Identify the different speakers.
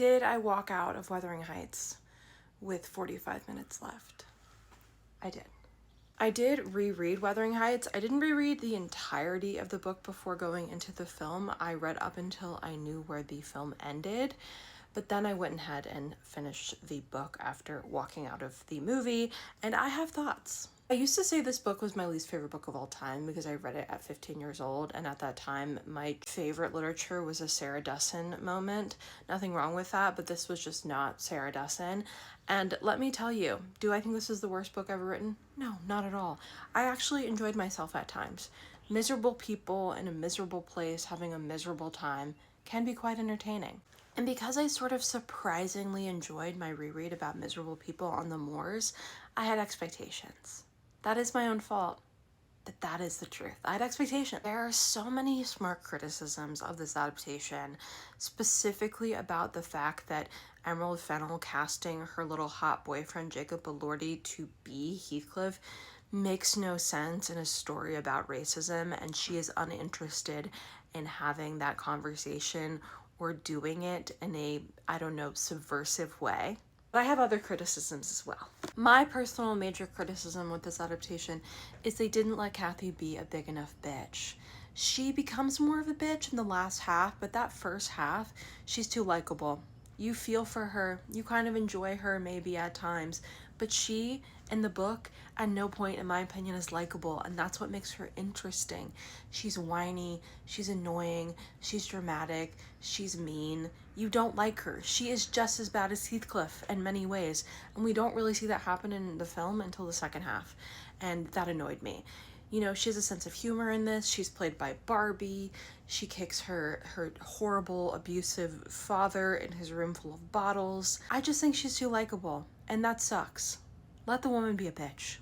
Speaker 1: Did I walk out of Wuthering Heights with 45 minutes left? I did. I did reread Wuthering Heights. I didn't reread the entirety of the book before going into the film. I read up until I knew where the film ended, but then I went ahead and finished the book after walking out of the movie, and I have thoughts. I used to say this book was my least favorite book of all time because I read it at 15 years old, and at that time my favorite literature was a Sarah Dessen moment. Nothing wrong with that, but this was just not Sarah Dessen. And let me tell you, do I think this is the worst book ever written? No, not at all. I actually enjoyed myself at times. Miserable people in a miserable place having a miserable time can be quite entertaining. And because I sort of surprisingly enjoyed my reread about miserable people on the moors, I had expectations. That is my own fault, but that is the truth. I had expectations. There are so many smart criticisms of this adaptation, specifically about the fact that Emerald Fennell casting her little hot boyfriend Jacob Elordi to be Heathcliff makes no sense in a story about racism, and she is uninterested in having that conversation or doing it in a, I don't know, subversive way. But I have other criticisms as well. My personal major criticism with this adaptation is they didn't let Kathy be a big enough bitch. She becomes more of a bitch in the last half, but that first half, she's too likable. You feel for her, you kind of enjoy her maybe at times, but she, in the book, at no point, in my opinion, is likable, and that's what makes her interesting. She's whiny, she's annoying, she's dramatic, she's mean. You don't like her. She is just as bad as Heathcliff in many ways, and we don't really see that happen in the film until the second half, and that annoyed me. You know, she has a sense of humor in this. She's played by Barbie. She kicks her horrible, abusive father in his room full of bottles. I just think she's too likable, and that sucks. Let the woman be a bitch.